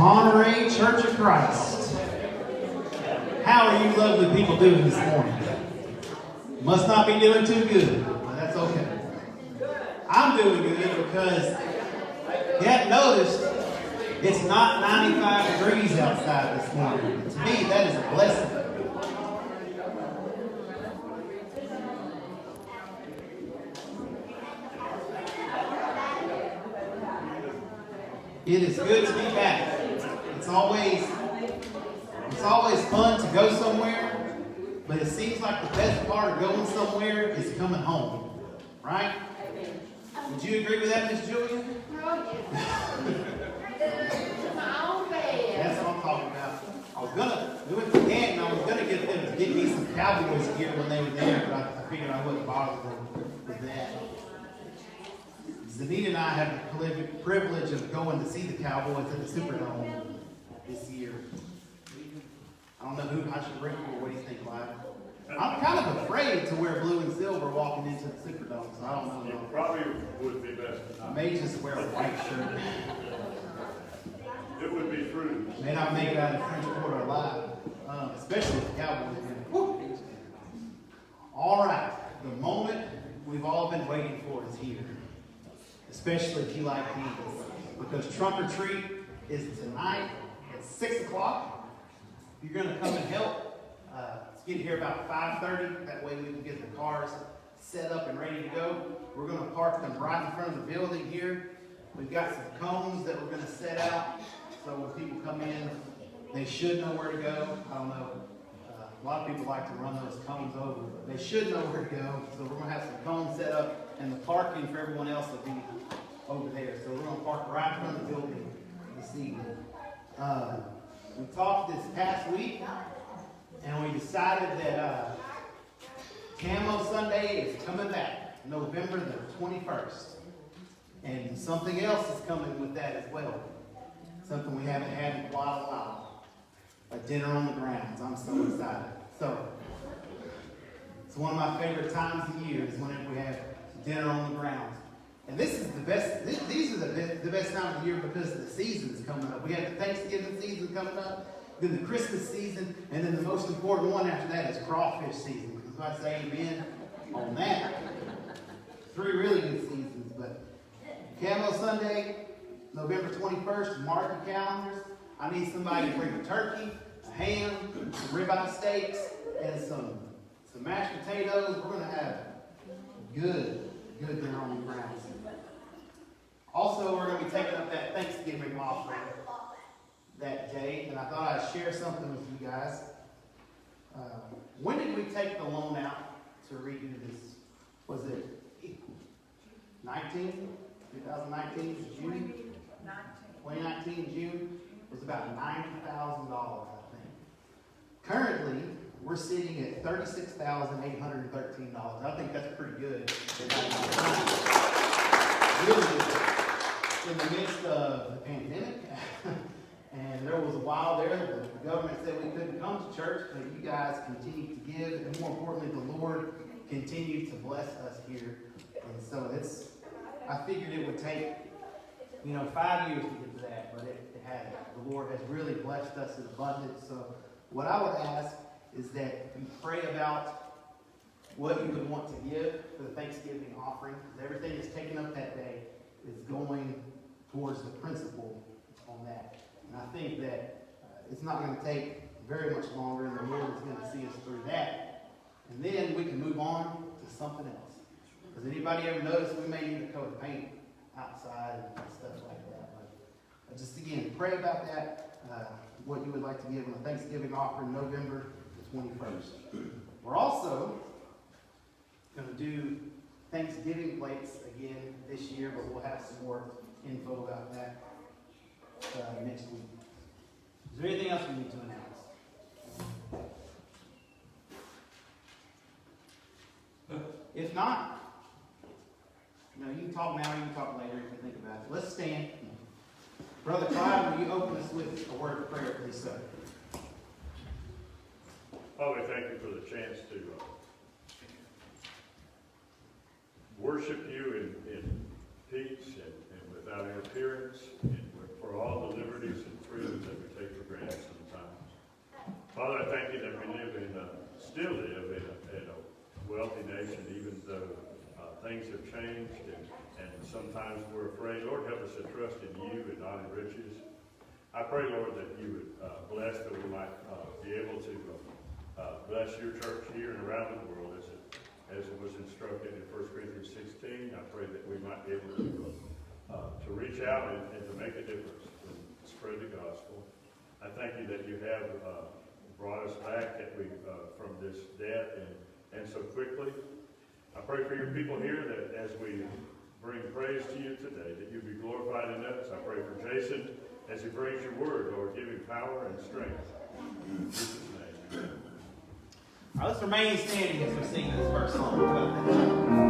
Monterey Church of Christ. How are you lovely people doing this morning? Must not be doing too good, but that's okay. I'm doing good because you haven't noticed it's not 95 degrees outside this morning. To me, that is a blessing. It is good to be back. It's always fun to go somewhere, but it seems like the best part of going somewhere is coming home, right? Would you agree with that, Miss Julia? That's what I'm talking about. We went to Canton, I was gonna get them to get me some Cowboys gear when they were there, but I figured I wouldn't bother them with that. Zanita and I have the privilege of going to see the Cowboys at the Superdome this year. I don't know who I should bring for. What do you think, Clive? I'm kind of afraid to wear blue and silver walking into the Superdome, so I don't know. It probably would be best. I may just wear a white shirt. It would be prudent. May not make it out of French Quarter alive, especially if the Cowboys win. All right, the moment we've all been waiting for is here. Especially if you like these, because Trunk or Treat is tonight at 6 o'clock. You're going to come and help. Let's get here about 5:30. That way we can get the cars set up and ready to go. We're going to park them right in front of the building here. We've got some cones that we're going to set out, so when people come in, they should know where to go. I don't know. A lot of people like to run those cones over, but they should know where to go. So we're going to have some cones set up, and the parking for everyone else will be over there. So we're going to park right in front of the building this evening. We talked this past week, and we decided that Camo Sunday is coming back, November the 21st. And something else is coming with that as well. Something we haven't had in quite a while. A dinner on the grounds. I'm so excited. So, it's one of my favorite times of year is whenever we have dinner on the grounds. And this is the best, these are the best time of the year because the season's coming up. We have the Thanksgiving season coming up, then the Christmas season, and then the most important one after that is crawfish season. Because if I say amen on that, 3 really good seasons. But Camo Sunday, November 21st, mark your calendars. I need somebody to bring a turkey, a ham, some ribeye steaks, and some mashed potatoes. We're going to have good dinner on the grounds. Also, we're going to be taking up that Thanksgiving offering that day, and I thought I'd share something with you guys. When did we take the loan out to redo this? Was it 2019, June? 2019, June? It was about $90,000, I think. Currently, we're sitting at $36,813. I think that's pretty good. Really good. In the midst of the pandemic, and there was a while there that the government said we couldn't come to church, but you guys continued to give, and more importantly, the Lord continued to bless us here. And so I figured it would take 5 years to get to that, but it hasn't. The Lord has really blessed us in abundance. So what I would ask is that you pray about what you would want to give for the Thanksgiving offering, because everything that's taken up that day is going towards the principle on that. And I think that it's not going to take very much longer, and the Lord is going to see us through that. And then we can move on to something else. Has anybody ever noticed we may need a coat of paint outside and stuff like that? But just again, pray about that, what you would like to give on the Thanksgiving offering, November the 21st. We're also going to do Thanksgiving plates again this year, but we'll have some more info about that next week. Is there anything else we need to announce? If not, you can talk now, you can talk later if you think about it. Let's stand. Brother Clyde, will you open us with a word of prayer, please, sir? Father, thank you for the chance to worship you in peace and without interference, and for all the liberties and freedoms still live in a wealthy nation, even though things have changed and sometimes we're afraid. Lord, help us to trust in you and not in riches. I pray, Lord, that you would bless, that we might be able to bless your church here and around the world as it was instructed in 1 Corinthians 16. I pray that we might be able to reach out and to make a difference and spread the gospel. I thank you that you have brought us back from this death and so quickly. I pray for your people here that as we bring praise to you today, that you be glorified in us. I pray for Jason as he brings your word, Lord, give him power and strength. In Jesus' name. All right, let's remain standing as we sing this first song.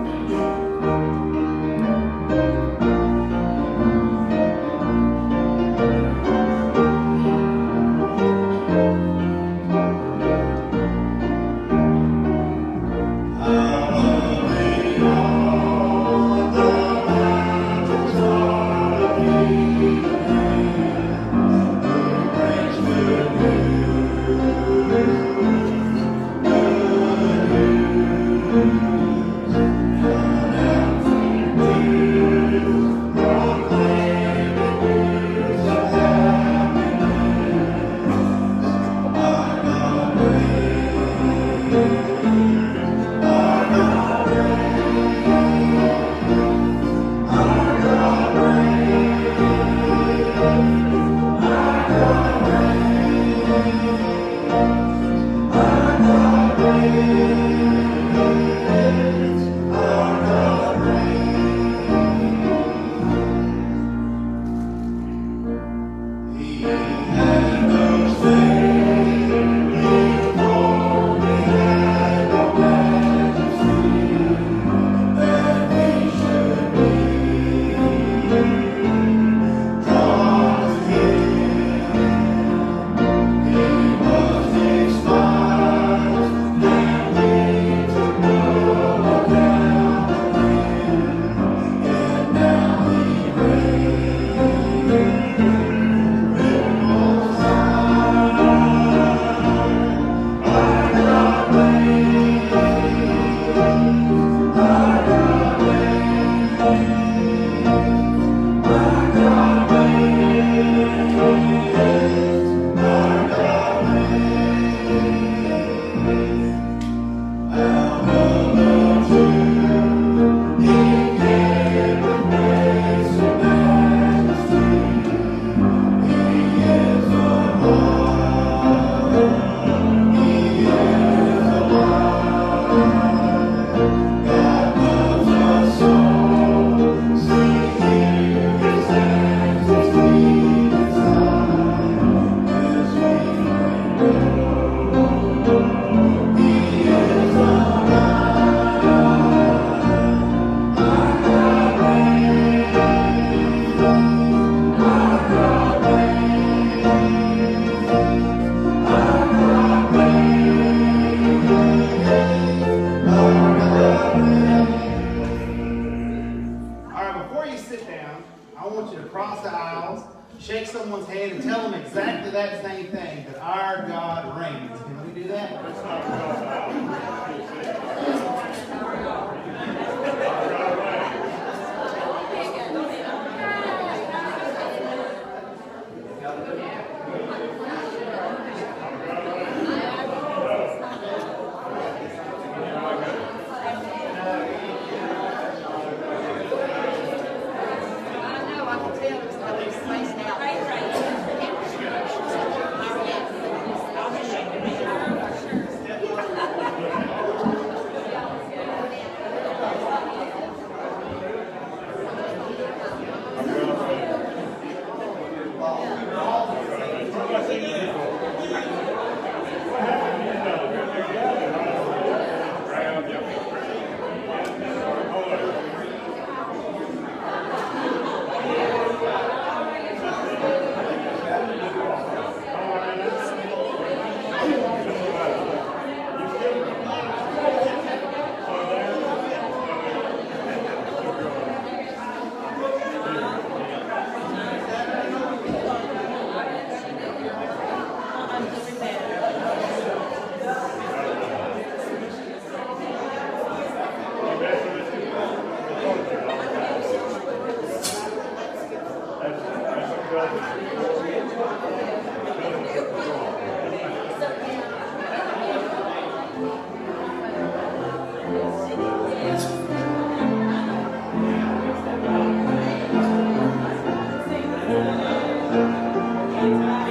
Thank you.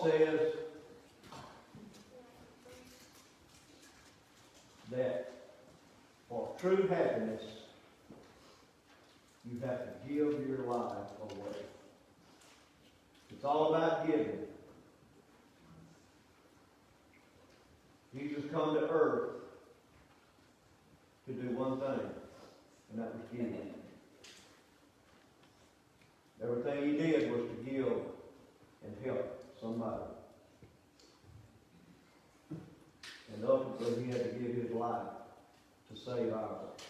Paul says that for true happiness, you have to give your life away. It's all about giving. Jesus come to earth to do one thing, and that was give. Everything he did was to give and help somebody. And ultimately he had to give his life to save ours.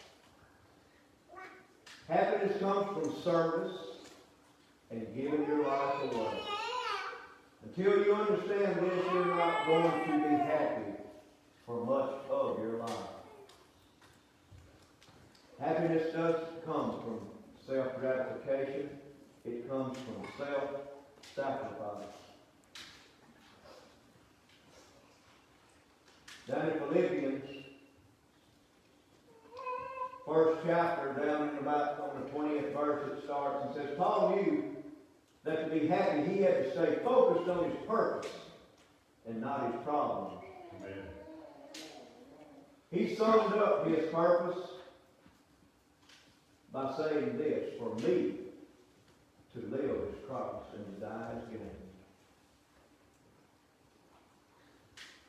Happiness comes from service and giving your life away. Until you understand this, you're not going to be happy for much of your life. Happiness doesn't come from self-gratification. It comes from self-sacrifice. Down in Philippians, first chapter, down in about on the 20th verse, it starts and says, Paul knew that to be happy, he had to stay focused on his purpose and not his problems. Amen. He summed up his purpose by saying this: for me to live is Christ and to die is gain.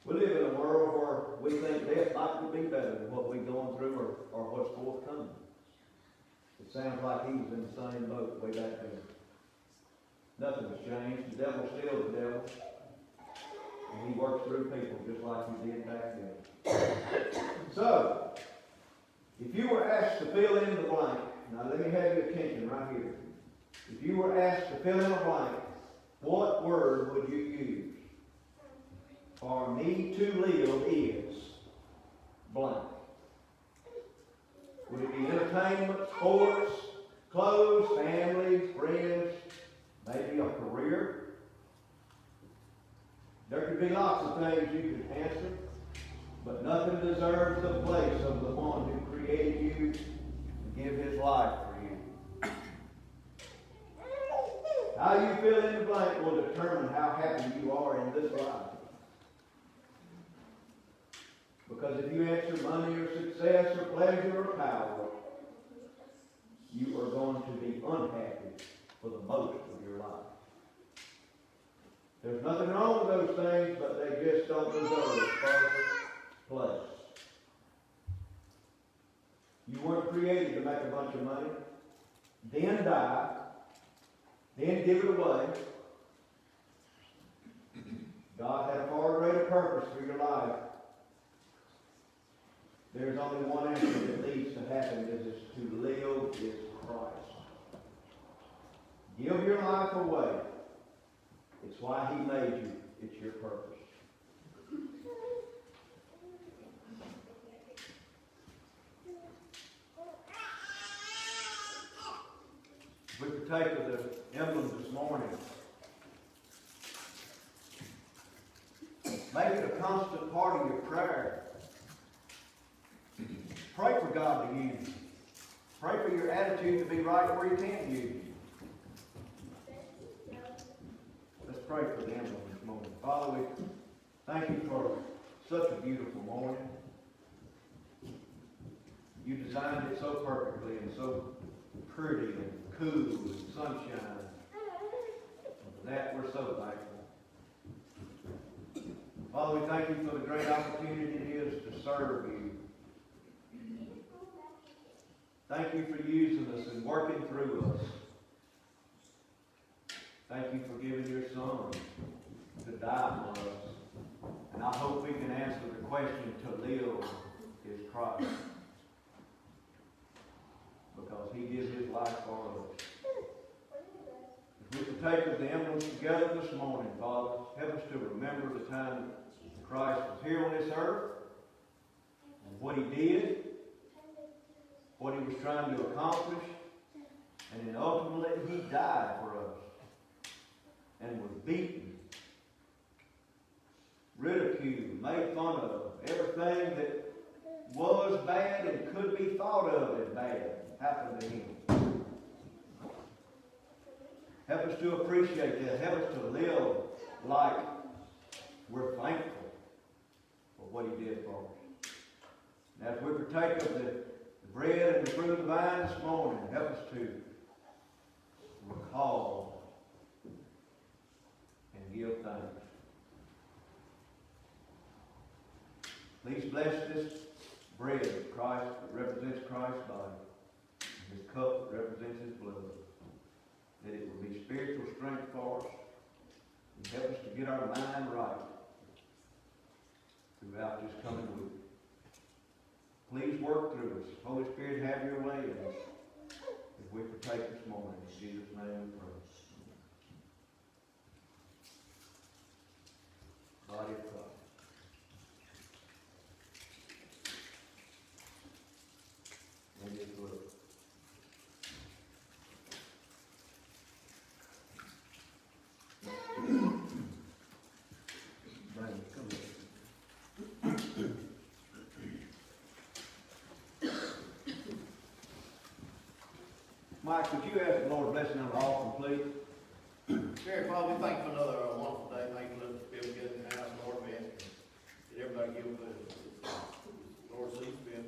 We live in a world where we think death might be better than what we're going through or what's forthcoming. It sounds like he was in the same boat way back then. Nothing has changed. The devil's still the devil. And he works through people just like he did back then. So, if you were asked to fill in the blank, now let me have your attention right here. If you were asked to fill in a blank, what word would you use? For me to live is blank. Would it be entertainment, sports, clothes, family, friends, maybe a career? There could be lots of things you could answer, but nothing deserves the place of the one who created you and give his life for you. How you fill in the blank will determine how happy you are in this life. Because if you answer money or success or pleasure or power, you are going to be unhappy for the most of your life. There's nothing wrong with those things, but they just don't deserve first place. You weren't created to make a bunch of money, then die, then give it away. God had a far greater purpose for your life. There's only one answer that leads to happiness: is to live is Christ. Give your life away. It's why he made you. It's your purpose. If we partake of the emblem this morning, make it a constant part of your prayer. Pray for God to use you. Pray for your attitude to be right where he can't use you. Let's pray for the emblem this morning. Father, we thank you for such a beautiful morning. You designed it so perfectly and so pretty and cool and sunshine. For that we're so thankful. Father, we thank you for the great opportunity it is to serve you. Thank you for using us and working through us. Thank you for giving your Son to die for us. And I hope we can answer the question: to live is Christ. Because he gives his life for us. If we partake of the emblems together this morning, Father, help us to remember the time that Christ was here on this earth, and what he did, what he was trying to accomplish, and then ultimately he died for us and was beaten, ridiculed, made fun of. Everything that was bad and could be thought of as bad happened to him. Help us to appreciate that. Help us to live like we're thankful for what he did for us. And as we partake of the bread and the fruit of the vine this morning, help us to recall and give thanks. Please bless this bread of Christ that represents Christ's body, and this cup that represents his blood, that it will be spiritual strength for us, and help us to get our mind right throughout this coming week. Please work through us. Holy Spirit, have your way in us as we partake this morning. In Jesus' name we pray. Body of Christ. And his blood. Brandon, come here. Mike, would you ask the Lord's blessing on the offering, please? Dear Father, we thank you for another wonderful day. Thank you for being able to get in the house, Lord. We ask that everybody give the Lord sees fit.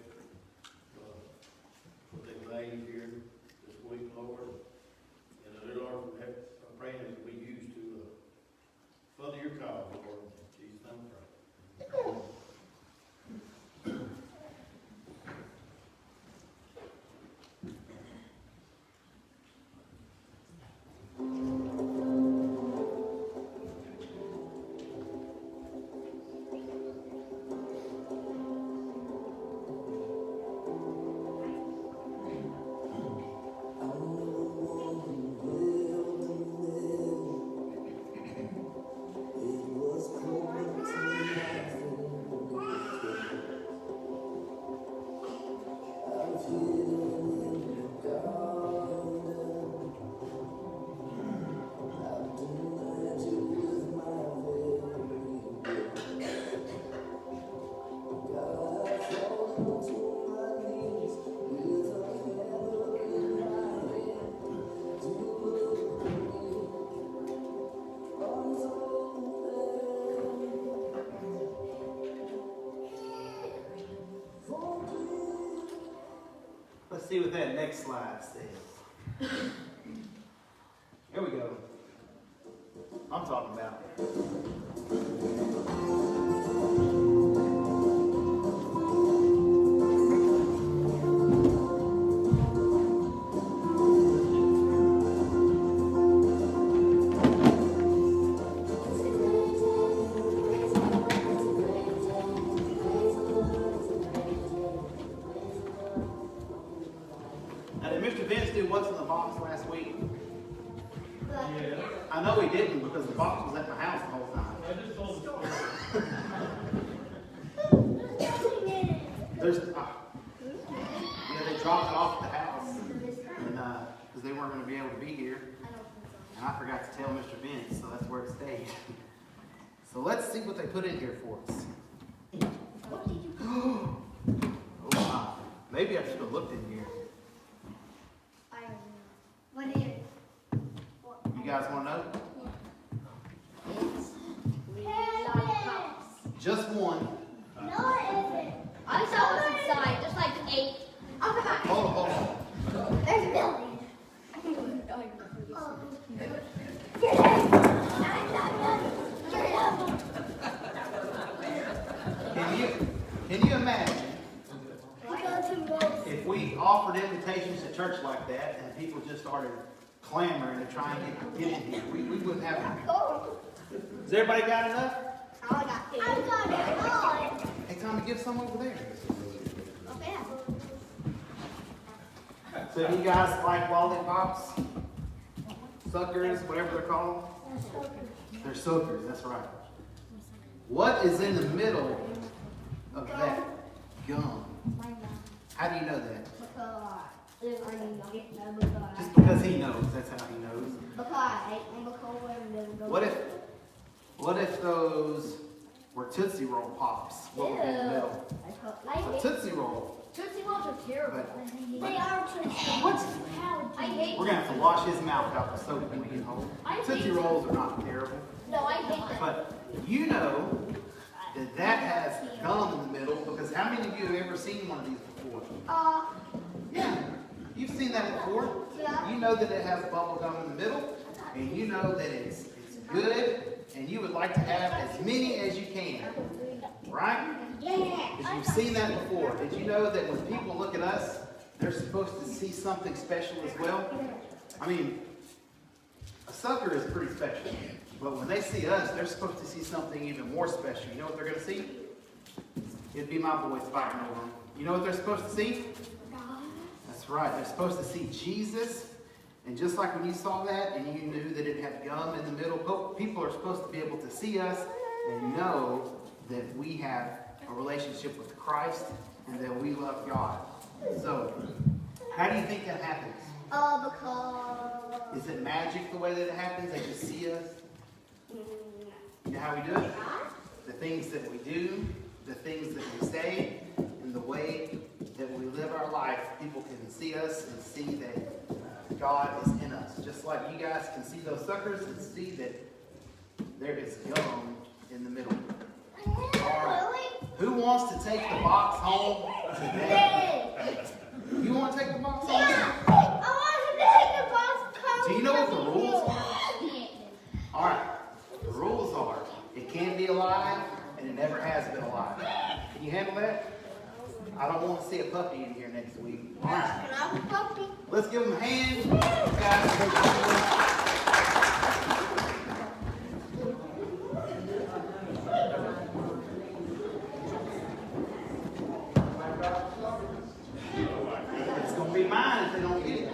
What they made here this week, Lord. And the Lord, I'm praying that we use to further your cause, Lord. In Jesus' name we pray. Let's see what that next slide says. Here we go. I'm talking about. Now, did Mr. Vince do what's in the box last week? Yeah. I know he didn't because the box was at my house the whole time. I just told the story. There's, yeah, they dropped it off at the house, and because they weren't going to be able to be here, and I forgot to tell Mr. Vince, so that's where it stayed. So let's see what they put in here for us. Oh my! Maybe I should have looked in here. What is it? You guys want to know? Lollipops. Just one. No, it isn't. I saw what's inside. There's like 8. Oh, come on. Hold on. There's a million. Get it! Can you imagine if we offered invitations to church like that and people just started clamoring to try and get in here? We wouldn't have it. Has everybody got enough? I got it. Hey, Tommy, give some over there. Okay. So you guys like lollipops? Suckers, whatever they're called? They're suckers, that's right. What is in the middle of that gum? How do you know that? Just because he knows, that's how he knows. What if those were Tootsie Roll Pops? What would be in the middle? A Tootsie Roll. Tootsie Rolls are terrible. But- They are Tootsie What? Rolls. I hate We're going to have to wash his mouth out with soap when we get home. Tootsie Rolls are not terrible. No, I hate that. But you know that that has gum in the middle, because how many of you have ever seen one of these before? Yeah, you've seen that before. Yeah. You know that it has bubble gum in the middle, and you know that it's good, and you would like to have as many as you can, right? Yeah. Because you've seen that before. Did you know that when people look at us, they're supposed to see something special as well? I mean, a sucker is pretty special, but when they see us, they're supposed to see something even more special. You know what they're going to see? It'd be my boys fighting over them. You know what they're supposed to see? That's right. They're supposed to see Jesus. And just like when you saw that and you knew that it had gum in the middle, people are supposed to be able to see us and know that we have a relationship with Christ and that we love God. So, how do you think that happens? Because... Is it magic the way that it happens? They just see us? You know how we do it? The things that we do, the things that we say, and the way that we live our life, people can see us and see that God is in us. Just like you guys can see those suckers and see that there is gum in the middle. All right. Who wants to take the box home today? You want to take the box home? Do you know what the rules are? All right. The rules are it can't be alive and it never has been alive. Can you handle that? I don't want to see a puppy in here next week. All right. Let's give them a hand. Guys, it's going to be mine if they don't get it.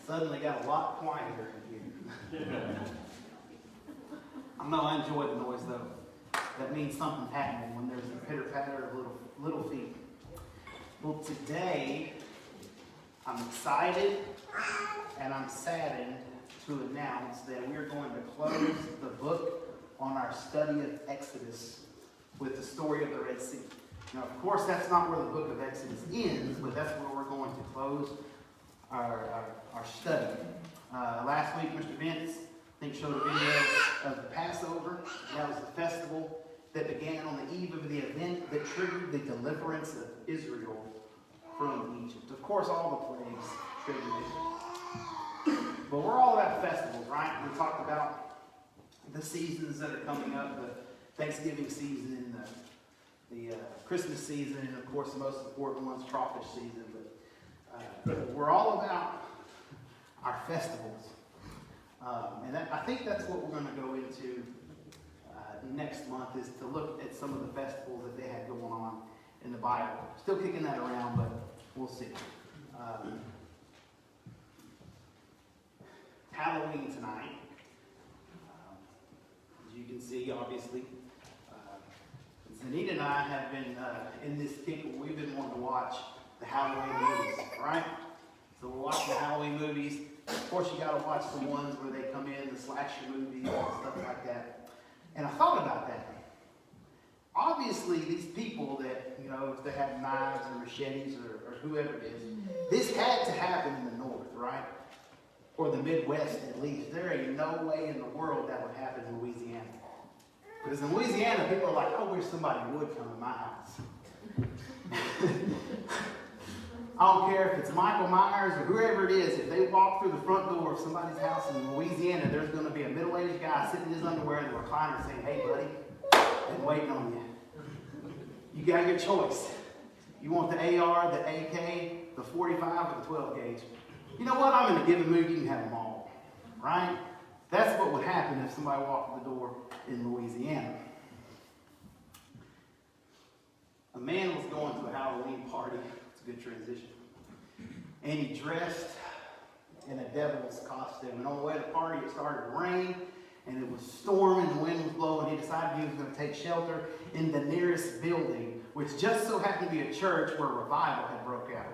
Suddenly got a lot quieter in here. I know I enjoy the noise though. That means something's happening when there's a pitter patter of little feet. Well, today I'm excited and I'm saddened to announce that we're going to close the book on our study of Exodus with the story of the Red Sea. Now, of course, that's not where the book of Exodus ends, but that's where we're going to close our study. Last week, Mr. Vince, I think, showed a video of the Passover. That was the festival that began on the eve of the event that triggered the deliverance of Israel from Egypt. Of course, all the plagues triggered it. But we're all about festivals, right? We talked about the seasons that are coming up, the Thanksgiving season, the Christmas season, and of course the most important one's crawfish season. But we're all about our festivals. And I think that's what we're going to go into next month, is to look at some of the festivals that they had going on in the Bible. Still kicking that around, but we'll see. Halloween tonight. As you can see, obviously, Zanita and I have been in this kick where we've been wanting to watch the Halloween movies, right? So we're watching the Halloween movies. Of course, you got to watch the ones where they come in, the slasher movies and stuff like that. And I thought about that. Obviously, these people that, you know, if they have knives or machetes or whoever it is, this had to happen in the North, right? Or the Midwest, at least. There ain't no way in the world that would happen in Louisiana. Because in Louisiana, people are like, I wish somebody would come to my house. I don't care if it's Michael Myers or whoever it is, if they walk through the front door of somebody's house in Louisiana, there's going to be a middle-aged guy sitting in his underwear in the recliner saying, hey, buddy, been waiting on you. You got your choice. You want the AR, the AK, the 45, or the 12 gauge. You know what? I'm in a given mood. You can have them all, right? That's what would happen if somebody walked through the door in Louisiana. A man was going to a Halloween party. It's a good transition. And he dressed in a devil's costume. And on the way to the party, it started to rain, and it was storming, the wind was blowing. He decided he was going to take shelter in the nearest building, which just so happened to be a church where revival had broke out.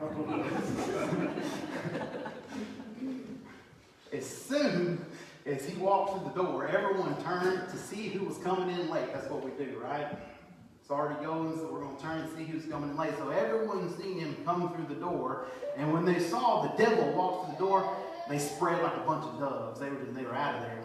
As soon as he walked through the door, everyone turned to see who was coming in late. That's what we do, right? It's already going, so we're going to turn and see who's coming in late. So everyone seen him come through the door, and when they saw the devil walk through the door, they spread like a bunch of doves. They were out of there.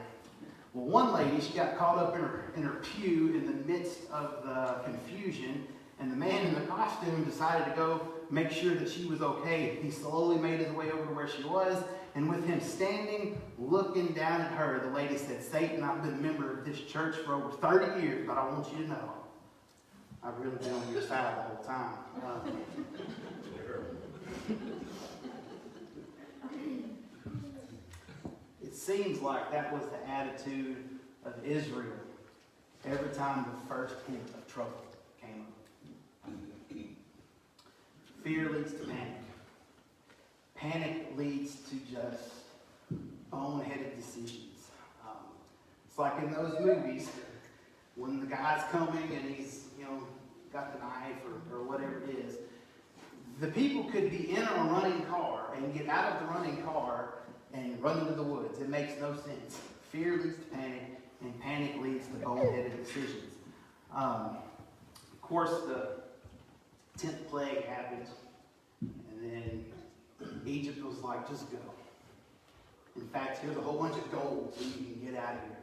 Well, one lady, she got caught up in her pew in the midst of the confusion, and the man in the costume decided to go make sure that she was okay. He slowly made his way over to where she was, and with him standing, looking down at her, the lady said, "Satan, I've been a member of this church for over 30 years, but I want you to know, I've really been on your side the whole time." It seems like that was the attitude of Israel every time the first hint of trouble came up. Fear leads to panic. Panic leads to just boneheaded decisions. It's like in those movies when the guy's coming and he's, got the knife or whatever it is. The people could be in a running car and get out of the running car and run into the woods. It makes no sense. Fear leads to panic, and panic leads to boneheaded decisions. Of course, the 10th plague happened, and then Egypt was like, just go. In fact, here's a whole bunch of gold so you can get out of here.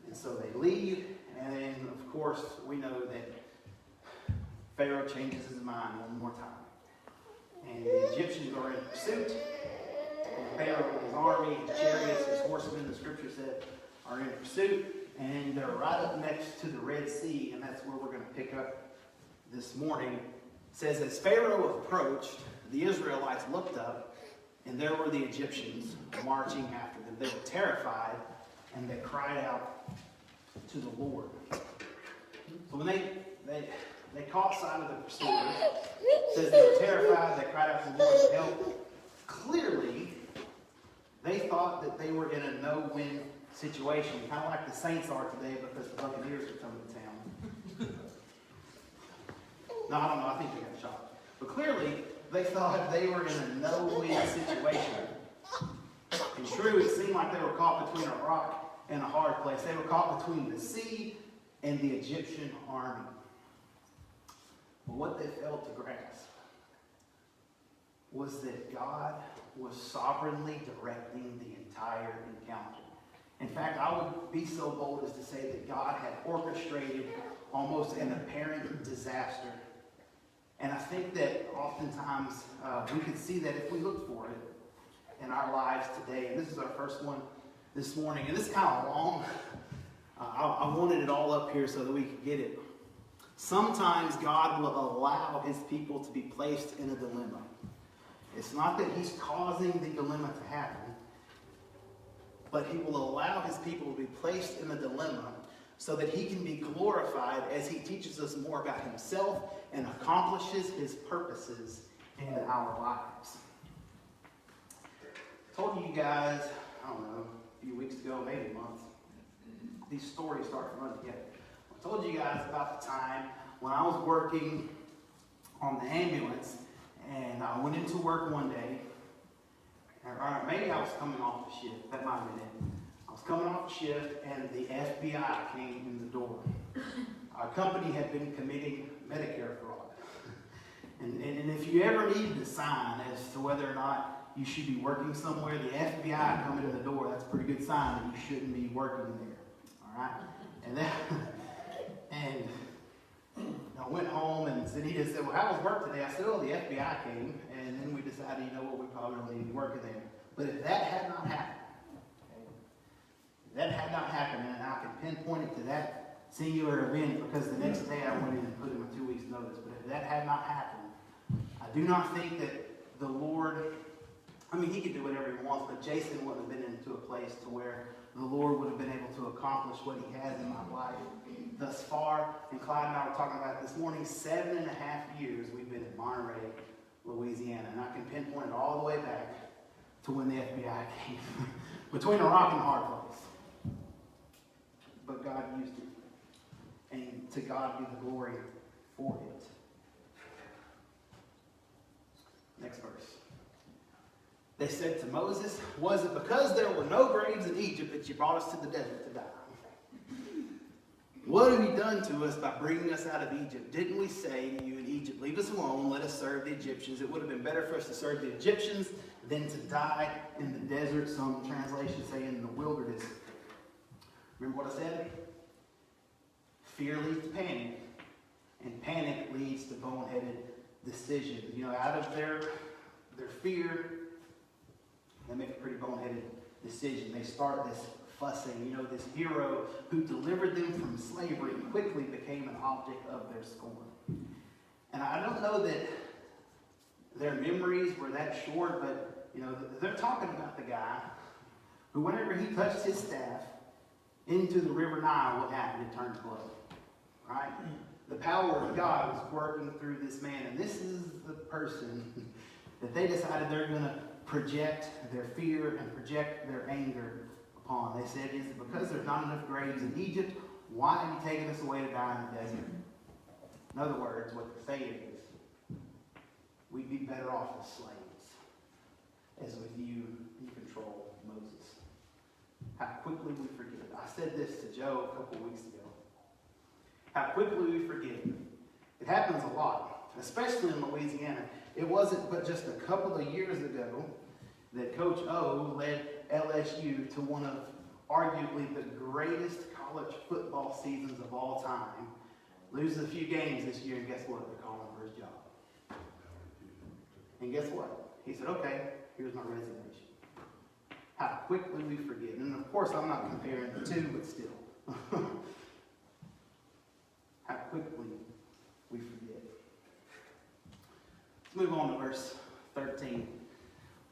And so they leave, and then, of course, we know that Pharaoh changes his mind one more time. And the Egyptians are in pursuit. And Pharaoh and his army, his chariots, his horsemen, the scripture said, are in pursuit. And they're right up next to the Red Sea, and that's where we're going to pick up this morning. It says, as Pharaoh approached, the Israelites looked up, and there were the Egyptians marching after them. They were terrified, and they cried out to the Lord. So when they caught sight of the pursuers, it says they were terrified, they cried out to the Lord for help. Clearly, they thought that they were in a no-win situation, kind of like the Saints are today because the Buccaneers are coming to town. No, I don't know, I think they got shot. But clearly, they thought they were in a no-win situation. And true, it seemed like they were caught between a rock and a hard place. They were caught between the sea and the Egyptian army. But what they failed to grasp was that God was sovereignly directing the entire encounter. In fact, I would be so bold as to say that God had orchestrated almost an apparent disaster. And I think that oftentimes we could see that if we look for it in our lives today. And this is our first one this morning. And this is kind of long. I wanted it all up here so that we could get it. Sometimes God will allow his people to be placed in a dilemma. It's not that he's causing the dilemma to happen, but he will allow his people to be placed in a dilemma so that he can be glorified as he teaches us more about himself and accomplishes his purposes in our lives. I told you guys, I don't know, a few weeks ago, maybe months, these stories start to run together. I told you guys about the time when I was working on the ambulance, and I went into work one day, or maybe I was coming off the shift, that might have been it. I was coming off the shift, and the FBI came in the door. Our company had been committing Medicare fraud. And if you ever needed a sign as to whether or not you should be working somewhere, the FBI coming in the door, that's a pretty good sign that you shouldn't be working there. All right? And I went home, and Zanita said, well, how was work today? I said, oh, the FBI came, and then we decided, we probably don't need to be working there. But if that had not happened, and I can pinpoint it to that singular event because the next day I went in and put in my 2 weeks notice, but if that had not happened, I do not think that the Lord, he could do whatever he wants, but Jason wouldn't have been into a place to where the Lord would have been able to accomplish what he has in my life thus far. And Clyde and I were talking about it this morning, 7.5 years we've been in Monterey, Louisiana. And I can pinpoint it all the way back to when the FBI came. Between a rock and a hard place. But God used it. And To God be the glory for it. Next verse. They said to Moses, was it because there were no graves in Egypt that you brought us to the desert to die? What have you done to us by bringing us out of Egypt? Didn't we say to you in Egypt, leave us alone, let us serve the Egyptians? It would have been better for us to serve the Egyptians than to die in the desert. Some translations say in the wilderness. Remember what I said? Fear leads to panic, and panic leads to boneheaded decisions. You know, out of their fear, they make a pretty boneheaded decision. They start this fussing. You know, this hero who delivered them from slavery quickly became an object of their scorn. And I don't know that their memories were that short, but, you know, they're talking about the guy who, whenever he touched his staff into the river Nile, what happened? It turned blood. Right? The power of God was working through this man, and this is the person that they decided they're going to project their fear and project their anger upon. They said, is it because there's not enough graves in Egypt? Why have you taken us away to die in the desert? In other words, what they're saying is, we'd be better off as slaves, as with you control Moses. How quickly we forget. I said this to Joe a couple weeks ago. How quickly we forget. It happens a lot, especially in Louisiana. It wasn't but just a couple of years ago that Coach O led LSU to one of arguably the greatest college football seasons of all time. Loses a few games this year, and guess what? They're calling for his job. And guess what? He said, okay, here's my resignation. How quickly we forget. And of course, I'm not comparing the two, but still. How quickly we forget. Let's move on to verse 13.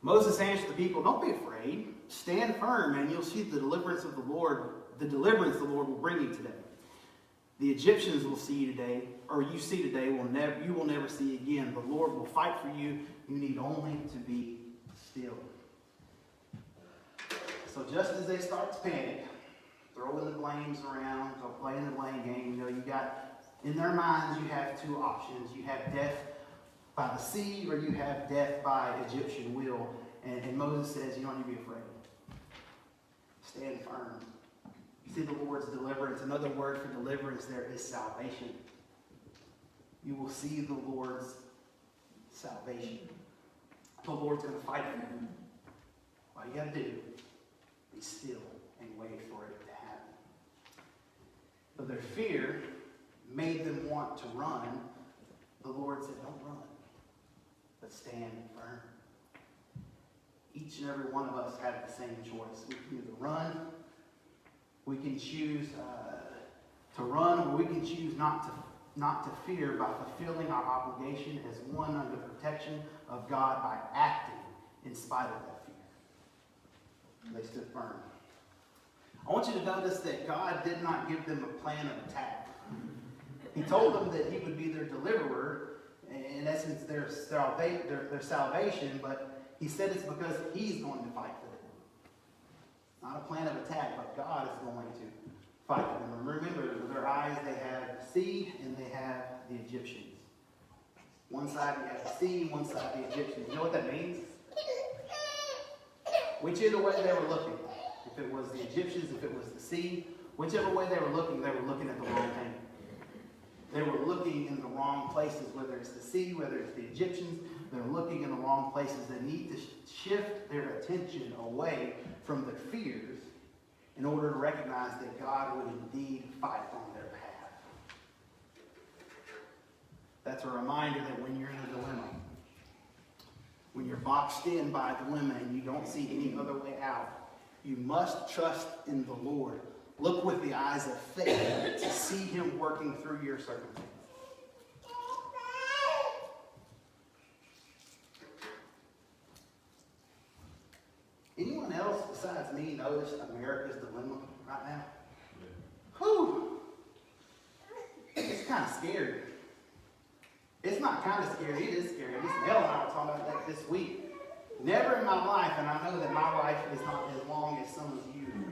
Moses answered the people, don't be afraid. Stand firm, and you'll see the deliverance of the Lord. The deliverance the Lord will bring you today. The Egyptians will see you today, or you see today, you will never see again. The Lord will fight for you. You need only to be still. So just as they start to panic, throwing the blames around, playing the blame game, you know, you got, in their minds, you have two options. You have death by the sea, or you have death by Egyptian will. And Moses says, you don't need to be afraid. Stand firm. You see the Lord's deliverance. Another word for deliverance there is salvation. You will see the Lord's salvation. The Lord's going to fight for you. All you got to do, be still and wait for it to happen. But their fear made them want to run. The Lord said, don't run, but stand firm. Each and every one of us have the same choice. We can either run, we can choose to run, or we can choose not to fear by fulfilling our obligation as one under the protection of God by acting in spite of that fear. They stood firm. I want you to notice that God did not give them a plan of attack. He told them that he would be their deliverer, in essence their salvation, but he said it's because he's going to fight for them. Not a plan of attack, but God is going to fight for them. And remember, with their eyes they have the sea and they have the Egyptians. One side you have the sea, one side the Egyptians. You know what that means? Whichever way they were looking, if it was the Egyptians, if it was the sea, whichever way they were looking at the wrong thing. They were looking in the wrong places, whether it's the sea, whether it's the Egyptians. They're looking in the wrong places. They need to shift their attention away from their fears in order to recognize that God would indeed fight on their behalf. That's a reminder that when you're in a dilemma, when you're boxed in by a dilemma and you don't see any other way out, you must trust in the Lord. Look with the eyes of faith to see him working through your circumstances. Anyone else besides me notice America's dilemma right now? Whew! It's kind of scary. It's not kind of scary, it is scary. Mel and I were talking about that this week. Never in my life, and I know that my life is not as long as some of you,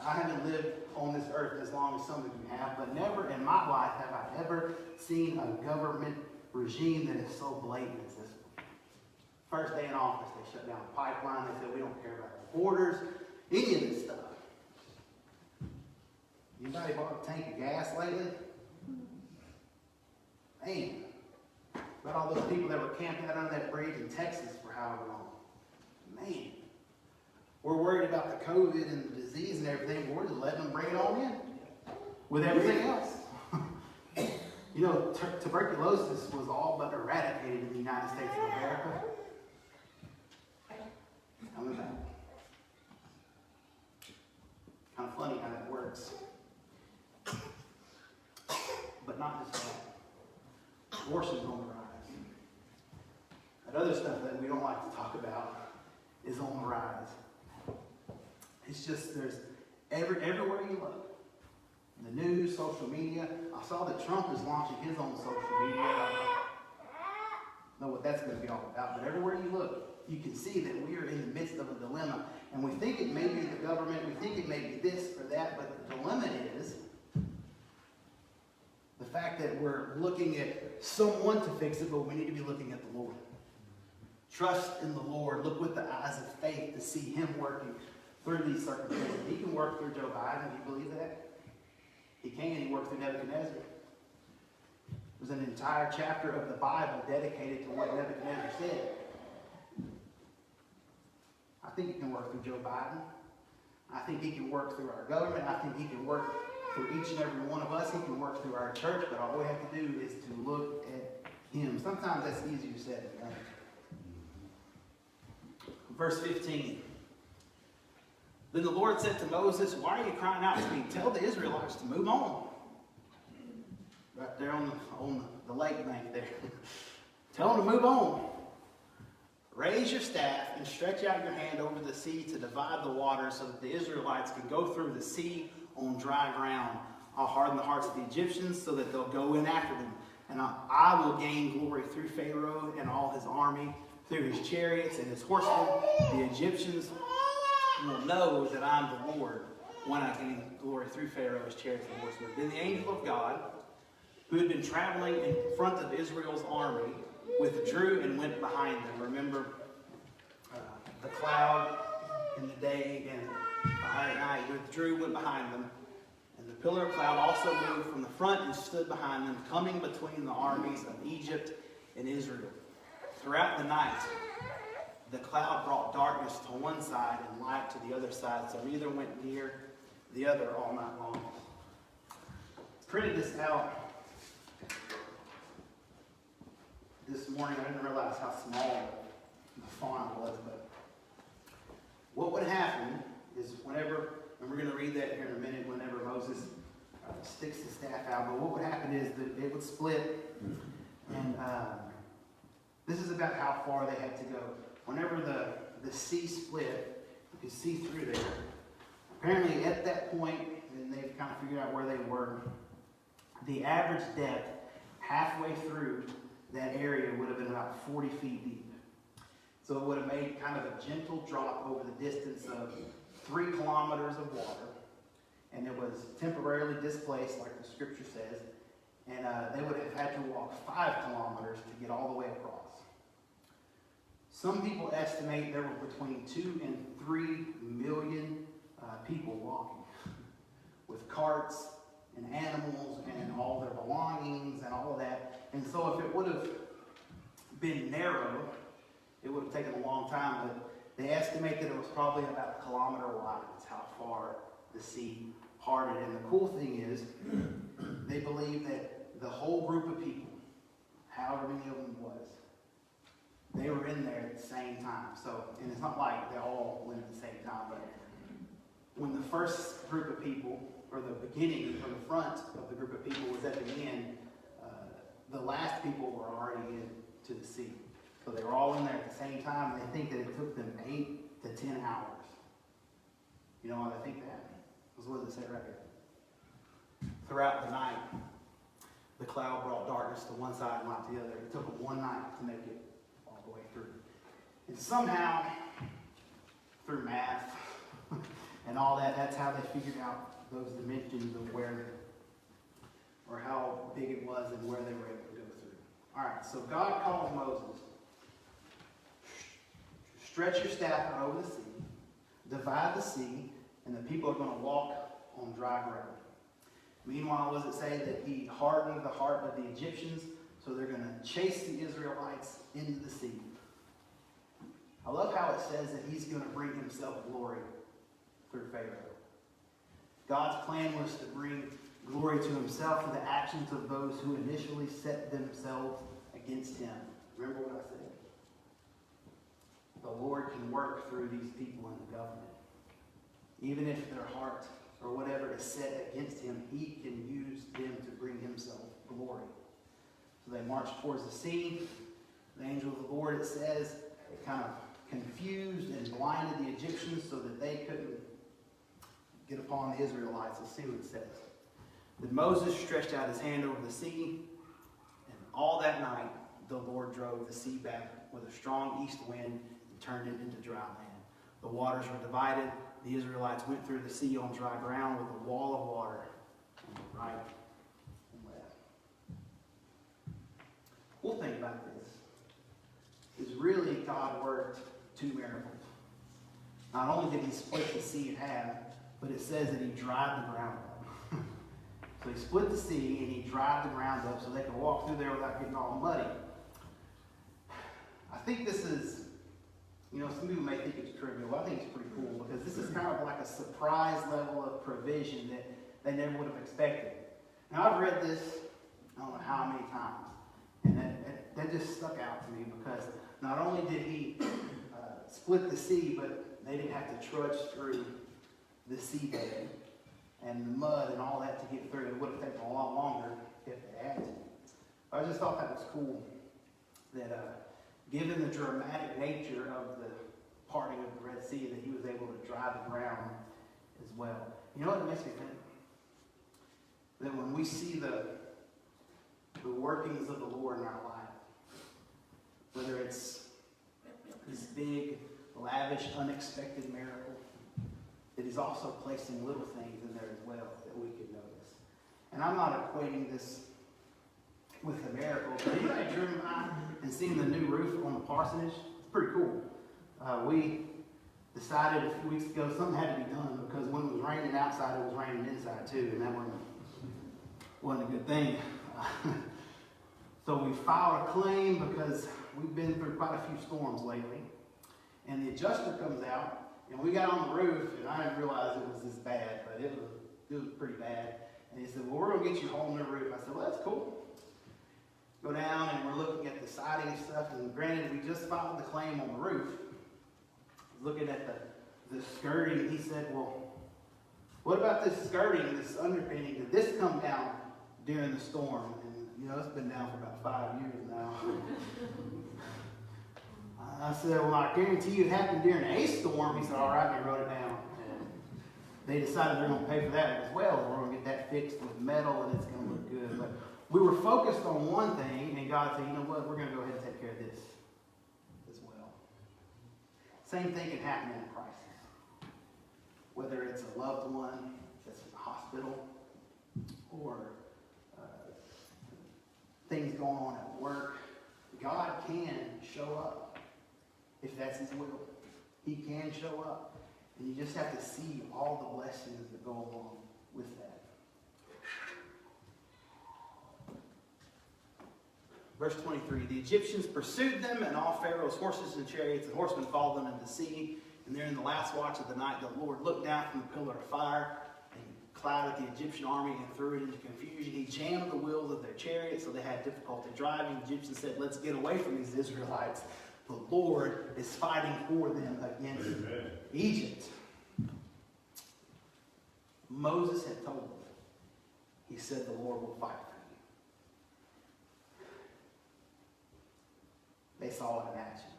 I haven't lived on this earth as long as some of you have, but never in my life have I ever seen a government regime that is so blatant as this one. First day in office, they shut down the pipeline. They said, we don't care about the borders, any of this stuff. Anybody bought a tank of gas lately? Man, about all those people that were camping out under that bridge in Texas for however long. Man, we're worried about the COVID and the disease and everything, but we're just letting them bring it on in with everything else. You know, tuberculosis was all but eradicated in the United States of America. Coming back. Kind of funny how that works. But not just that. Abortion's on the rise. That other stuff that we don't like to talk about is on the rise. It's just, there's everywhere you look. The news, social media. I saw that Trump is launching his own social media. I don't know what that's going to be all about, but everywhere you look, you can see that we are in the midst of a dilemma. And we think it may be the government, we think it may be this or that, but the dilemma is the fact that we're looking at someone to fix it, but we need to be looking at the Lord. Trust in the Lord. Look with the eyes of faith to see Him working through these circumstances. He can work through Joe Biden. Do you believe that? He can. He worked through Nebuchadnezzar. There's an entire chapter of the Bible dedicated to what Nebuchadnezzar said. I think He can work through Joe Biden. I think He can work through our government. I think He can work through each and every one of us. He can work through our church, but all we have to do is to look at Him. Sometimes that's easier said than done. Verse 15. Then the Lord said to Moses, why are you crying out to me? Tell the Israelites to move on. Right there on the lake bank there. Tell them to move on. Raise your staff and stretch out your hand over the sea to divide the water so that the Israelites can go through the sea on dry ground. I'll harden the hearts of the Egyptians so that they'll go in after them. And I will gain glory through Pharaoh and all his army, through his chariots and his horsemen. The Egyptians will know that I'm the Lord when I gain glory through Pharaoh, his chariots and horsemen. Then the angel of God, who had been traveling in front of Israel's army, withdrew and went behind them. Remember, the cloud in the day and by night withdrew, went behind them. And the pillar of cloud also moved from the front and stood behind them, coming between the armies of Egypt and Israel. Throughout the night, the cloud brought darkness to one side and light to the other side, so neither went near the other all night long. Printed this out this morning. I didn't realize how small the font was, but what would happen is whenever, and we're going to read that here in a minute, whenever Moses sticks the staff out, but what would happen is that it would split, and this is about how far they had to go. Whenever the sea split, you could see through there. Apparently at that point, and they've kind of figured out where they were, the average depth halfway through that area would have been about 40 feet deep. So it would have made kind of a gentle drop over the distance of 3 kilometers of water. And it was temporarily displaced, like the scripture says. And they would have had to walk 5 kilometers to get all the way across. Some people estimate there were between 2 and 3 million people walking with carts and animals and all their belongings and all of that. And so if it would have been narrow, it would have taken a long time, but they estimate that it was probably about 1 kilometer wide. That's how far the sea parted. And the cool thing is, they believe that the whole group of people, however many of them was, they were in there at the same time. So, and it's not like they all went at the same time, but when the first group of people, or the beginning, or the front of the group of people was at the end, the last people were already into the sea. So they were all in there at the same time, and they think that it took them 8 to 10 hours. You know why they think that? Because what does it say right here? Throughout the night, the cloud brought darkness to one side and light to the other. It took them one night to make it all the way through. And somehow, through math and all that. That's how they figured out those dimensions of where, or how big it was and where they were able to go through. All right, so God calls Moses, stretch your staff out over the sea, divide the sea, and the people are going to walk on dry ground. Meanwhile, what does it say? That he hardened the heart of the Egyptians, so they're going to chase the Israelites into the sea. I love how it says that he's going to bring himself glory through Pharaoh. God's plan was to bring glory to himself through the actions of those who initially set themselves against him. Remember what I said? The Lord can work through these people in the government. Even if their heart or whatever is set against him, he can use them to bring himself glory. So they marched towards the sea. The angel of the Lord, it says, it kind of confused and blinded the Egyptians so that they couldn't get upon the Israelites. Let's see what it says. Then Moses stretched out his hand over the sea, and all that night the Lord drove the sea back with a strong east wind and turned it into dry land. The waters were divided. The Israelites went through the sea on dry ground with a wall of water on the right and left. We'll think about this. Is really God worked two miracles. Not only did he split the sea in half, but it says that he dried the ground up. So he split the sea and he dried the ground up so they could walk through there without getting all muddy. I think this is, some people may think it's trivial. I think it's pretty cool because this is kind of like a surprise level of provision that they never would have expected. Now, I've read this, I don't know how many times, and that just stuck out to me because not only did he split the sea, but they didn't have to trudge through the seabed and the mud and all that to get through. It would have taken a lot longer if they had to. I just thought that was cool that given the dramatic nature of the parting of the Red Sea, that he was able to dry the ground as well. You know what it makes me think? That when we see the workings of the Lord in our life, whether it's this big, lavish, unexpected miracle, it is also placing little things in there as well that we can notice. And I'm not equating this with a miracle, but anybody driven by and seen the new roof on the parsonage? It's pretty cool. We decided a few weeks ago something had to be done because when it was raining outside, it was raining inside too, and that wasn't a good thing. So we filed a claim because we've been through quite a few storms lately. And the adjuster comes out, and we got on the roof, and I didn't realize it was this bad, but it was pretty bad. And he said, well, we're going to get you a whole new roof. I said, well, that's cool. Go down, and we're looking at the siding and stuff, and granted, we just filed the claim on the roof. Looking at the skirting, he said, well, what about this skirting, this underpinning? Did this come down during the storm? And, it's been down for about 5 years now. I said, well, I guarantee you it happened during a storm. He said, all right, and he wrote it down. And they decided they're going to pay for that as well. We're going to get that fixed with metal, and it's going to look good. But we were focused on one thing, and God said, you know what, we're going to go ahead and take care of this as well. Same thing can happen in a crisis. Whether it's a loved one that's in the hospital, or things going on at work, God can show up if that's his will. He can show up. And you just have to see all the blessings that go along with that. Verse 23, the Egyptians pursued them, and all Pharaoh's horses and chariots and horsemen followed them into the sea. And there in the last watch of the night, the Lord looked down from the pillar of fire and clouded the Egyptian army and threw it into confusion. He jammed the wheels of their chariots, so they had difficulty driving. The Egyptians said, let's get away from these Israelites. The Lord is fighting for them against Egypt. Moses had told them, he said, the Lord will fight for you. They saw it in action.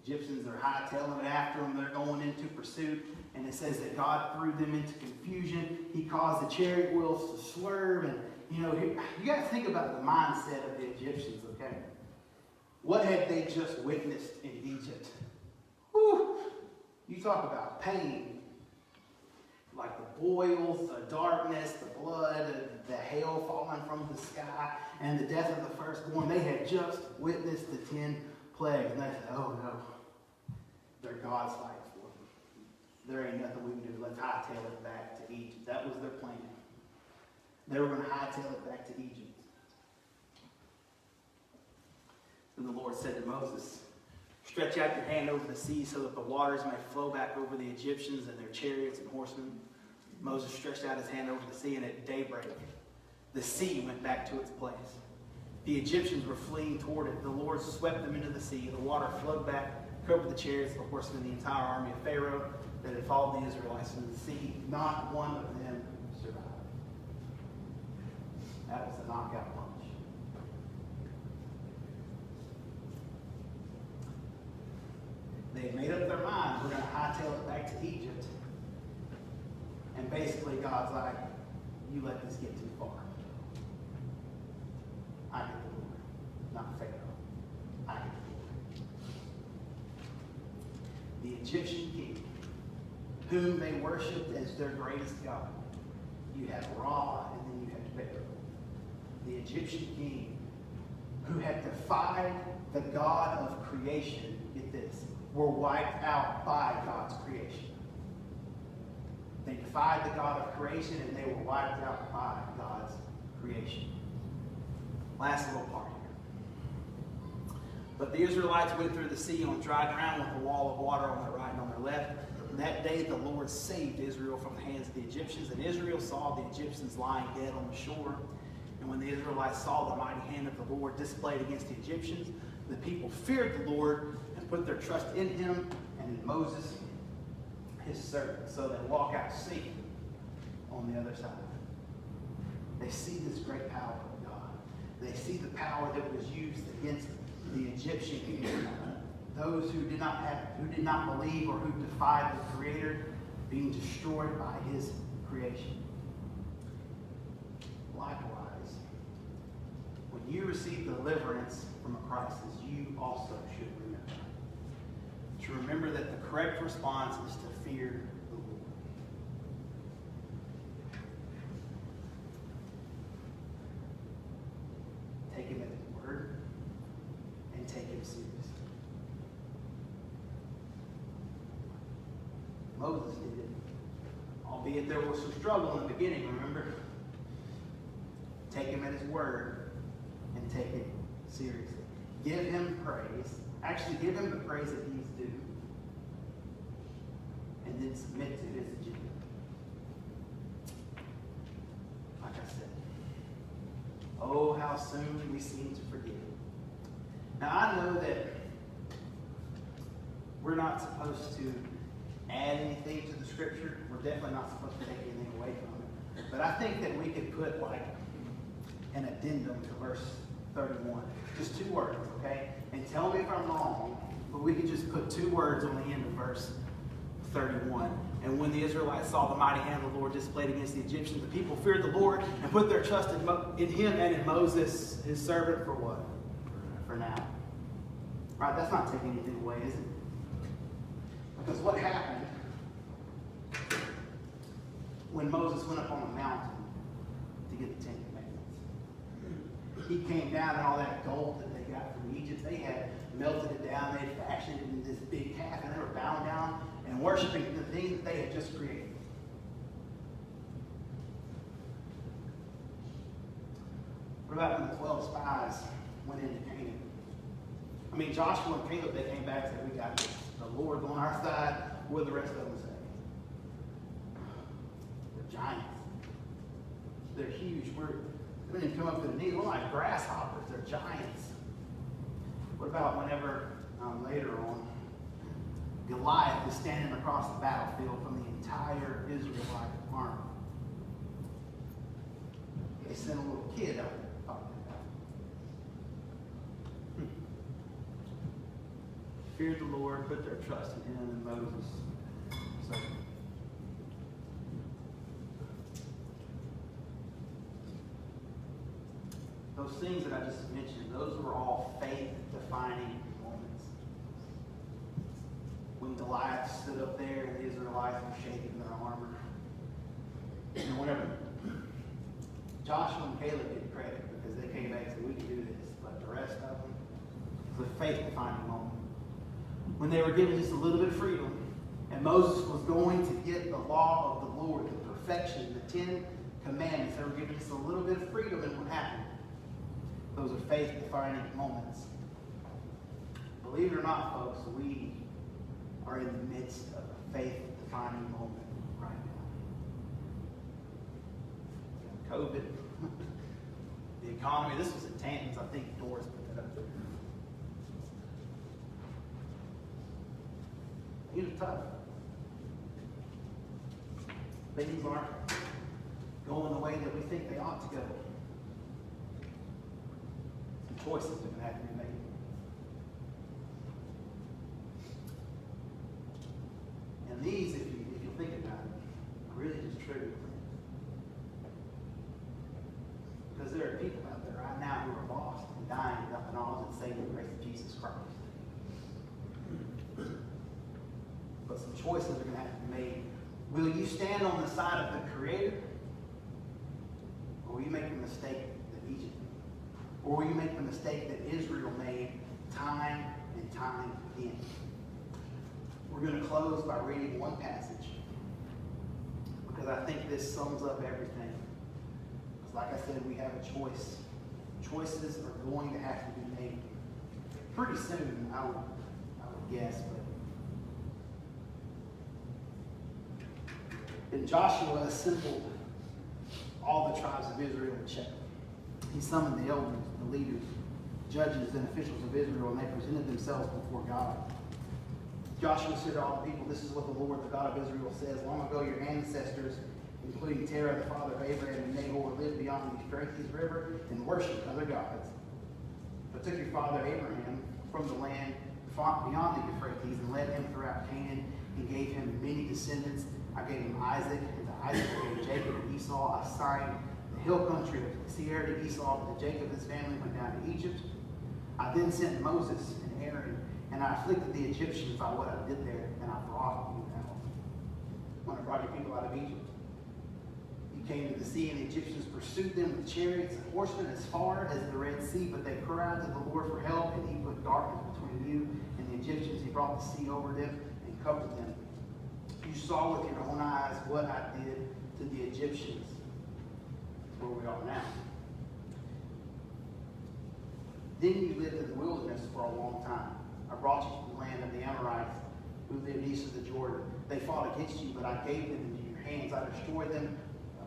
Egyptians are hightailing it after them. They're going into pursuit. And it says that God threw them into confusion. He caused the chariot wheels to swerve. And, you got to think about the mindset of the Egyptians, okay? What had they just witnessed in Egypt? Whew! You talk about pain. like the boils, the darkness, the blood, the hail falling from the sky, and the death of the firstborn. They had just witnessed the 10 plagues, and they said, oh no, they're God's fight for them. There ain't nothing we can do. Let's hightail it back to Egypt. That was their plan. They were going to hightail it back to Egypt. And the Lord said to Moses, stretch out your hand over the sea so that the waters may flow back over the Egyptians and their chariots and horsemen. Moses stretched out his hand over the sea, and at daybreak, the sea went back to its place. The Egyptians were fleeing toward it. The Lord swept them into the sea. The water flowed back, covered the chariots, the horsemen, the entire army of Pharaoh that had followed the Israelites into the sea. Not one of them survived. That was a knockout punch. They had made up their mind, we're going to hightail it back to Egypt. And basically God's like, you let this get too far. I get the glory, not Pharaoh. I get the glory. The Egyptian king, whom they worshipped as their greatest god. You have Ra, and then you have Pharaoh. The Egyptian king, who had defied the God of creation, get this, were wiped out by God's creation. They defied the God of creation, and they were wiped out by God's creation. Last little part here. But the Israelites went through the sea on dry ground with a wall of water on their right and on their left. And that day the Lord saved Israel from the hands of the Egyptians. And Israel saw the Egyptians lying dead on the shore. And when the Israelites saw the mighty hand of the Lord displayed against the Egyptians, the people feared the Lord and put their trust in him and in Moses, his servant. So they walk out safe on the other side. They see this great power of God. They see the power that was used against the Egyptian king. Those who did not believe or who defied the Creator being destroyed by his creation. Likewise, when you receive deliverance from a crisis, you also should remember. To remember that the correct response is to fear the Lord. Take him at his word and take him seriously. Moses did it, albeit there was some struggle in the beginning, remember? Take him at his word and take it seriously. Give him praise. Actually, give him the praise that he's due. And then submit to his agenda. Like I said, oh, how soon we seem to forget. Now, I know that we're not supposed to add anything to the scripture. We're definitely not supposed to take anything away from it. But I think that we could put like an addendum to verse 31. Just 2 words, okay? And tell me if I'm wrong, but we could just put 2 words on the end of verse 31. And when the Israelites saw the mighty hand of the Lord displayed against the Egyptians, the people feared the Lord and put their trust in him and in Moses, his servant, for what? For now. Right, that's not taking anything away, is it? Because what happened when Moses went up on the mountain to get the 10 Commandments? He came down, and all that gold that they got from Egypt, they had melted it down, they had fashioned it into this big calf, and they were bowing down and worshiping the thing that they had just created. What about when the 12 spies went into Canaan? I mean, Joshua and Caleb, they came back and said, we got this. The Lord's on our side. What did the rest of them say? They're giants. They're huge. They didn't come up to the knees. We're like grasshoppers. They're giants. What about whenever, later on, Goliath is standing across the battlefield from the entire Israelite army? They sent a little kid out there to talk to them. Feared the Lord, put their trust in him and Moses. So, those things that I just mentioned, those were all faith-defining moments. When Goliath stood up there and the Israelites were shaking their armor. And whenever Joshua and Caleb get credit because they came back and said, we can do this, but the rest of them, it was a faith-defining moment. When they were given just a little bit of freedom, and Moses was going to get the law of the Lord, the perfection, the 10 commandments, they were given just a little bit of freedom, and what happened? Those are faith-defining moments. Believe it or not, folks, we are in the midst of a faith-defining moment right now. COVID, the economy, this was at Tannins, I think Doris put that up there. These are tough. Things aren't going the way that we think they ought to go. Some choices are going to have to be made. And these, if you think about it, are really just trivial things. Because there are people out there right now who are lost and dying without the knowledge and saving grace of Jesus Christ. But some choices are going to have to be made. Will you stand on the side of the Creator? Or will you make the mistake that Egypt made? Or will you make the mistake that Israel made time and time again? We're going to close by reading one passage because I think this sums up everything. Because like I said, we have a choice. Choices are going to have to be made pretty soon, I would guess. But Joshua assembled all the tribes of Israel in Shechem. He summoned the elders, the leaders, judges, and officials of Israel, and they presented themselves before God. Joshua said to all the people, this is what the Lord, the God of Israel, says. Long ago your ancestors, including Terah, the father of Abraham, and Nahor, lived beyond the Euphrates River and worshipped other gods. But took your father Abraham from the land beyond the Euphrates and led him throughout Canaan and gave him many descendants. I gave him Isaac, and to Isaac I gave Jacob and Esau. I assigned the hill country of Seir to Esau, but to Jacob his family went down to Egypt. I then sent Moses and Aaron, and I afflicted the Egyptians by what I did there, and I brought you out. When I brought your people out of Egypt, you came to the sea, and the Egyptians pursued them with chariots and horsemen as far as the Red Sea, but they cried to the Lord for help, and he put darkness between you and the Egyptians. He brought the sea over them and covered them. You saw with your own eyes what I did to the Egyptians. That's where we are now. Then you lived in the wilderness for a long time. I brought you to the land of the Amorites, who lived east of the Jordan. They fought against you, but I gave them into your hands. I destroyed them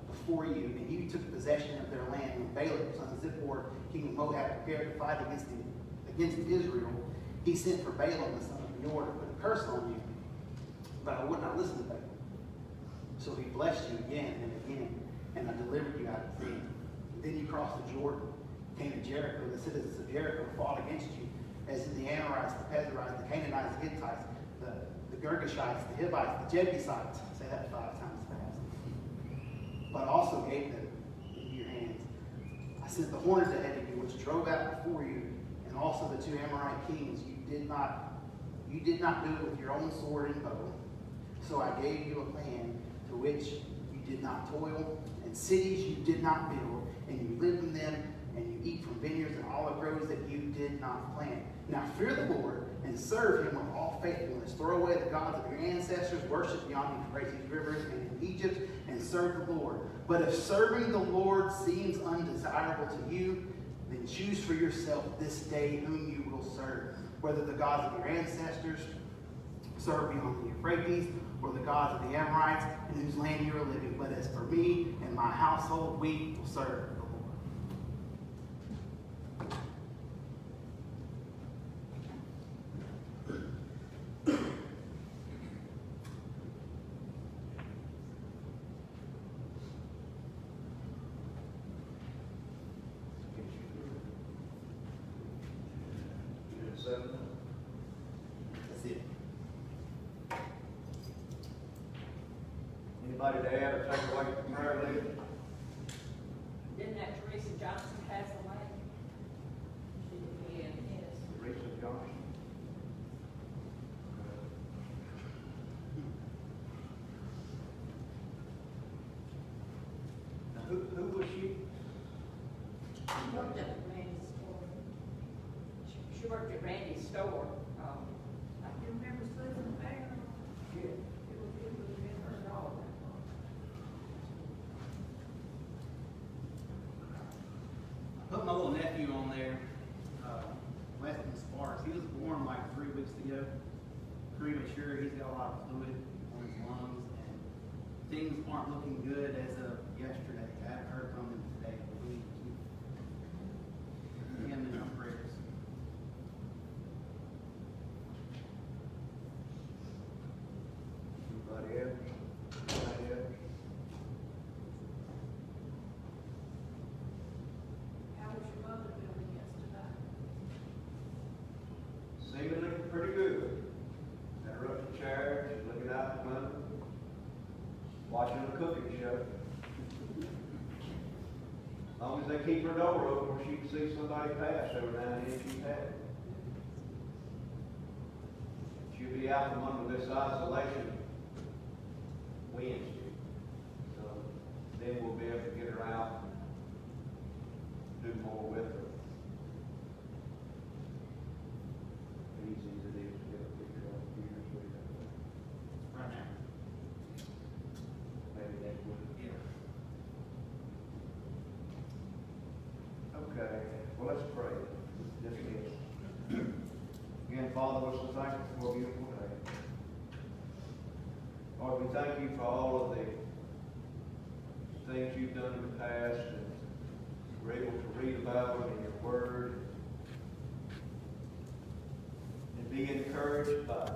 before you, and you took possession of their land. When Balak, son of Zippor, king of Moab, prepared to fight against Israel, he sent for Balaam, the son of Beor, to put a curse on you. But I would not listen to Balaam. So he blessed you again and again, and I delivered you out of his hand. Then you crossed the Jordan, came to Jericho. The citizens of Jericho fought against you, as did the Amorites, the Perizzites, the Canaanites, the Hittites, the Girgashites, the Hivites, the Jebusites. Say that 5 times fast. But I also gave them into your hands. I sent the hornets ahead of you, which drove out before you, and also the 2 Amorite kings. You did not do it with your own sword and bow. So I gave you a land to which you did not toil, and cities you did not build, and you live in them, and you eat from vineyards and olive groves that you did not plant. Now fear the Lord and serve him with all faithfulness. Throw away the gods of your ancestors, worship beyond the Euphrates rivers and in Egypt, and serve the Lord. But if serving the Lord seems undesirable to you, then choose for yourself this day whom you will serve, whether the gods of your ancestors serve beyond the Euphrates, or the gods of the Amorites in whose land you are living. But as for me and my household, we will serve the Lord. That's it. Anybody to add or take away from prayer leading? Didn't that Teresa Johnson pass away? She did, yes. Teresa Johnson? worked at Randy's store. She worked at Randy's store. I can remember Susan there. Yeah. It was in her dog. Put my little nephew on there, Weston Sparks. He was born like 3 weeks ago. Premature. He's got a lot of fluid on his lungs, and things aren't looking good as of yesterday. I haven't heard from him today, but we need to keep him in our prayers. Anybody else? Anybody else? How was your mother doing yesterday? Seemingly pretty good. Had her up in the chair, she's looking out the window, watching a cooking show. As long as they keep her door open where she can see somebody pass every now and then, she's happy. She'll be out from under this isolation Wednesday. So then we'll be able to get her out and do more with her. Easy as it is to get a picture of years later. Right now. Maybe next week. Yeah. Okay, well, let's pray. Just this. Again, Father, we're so thankful for a beautiful day. Lord, we thank you for all of the things you've done in the past, and we're able to read about them in your word and be encouraged by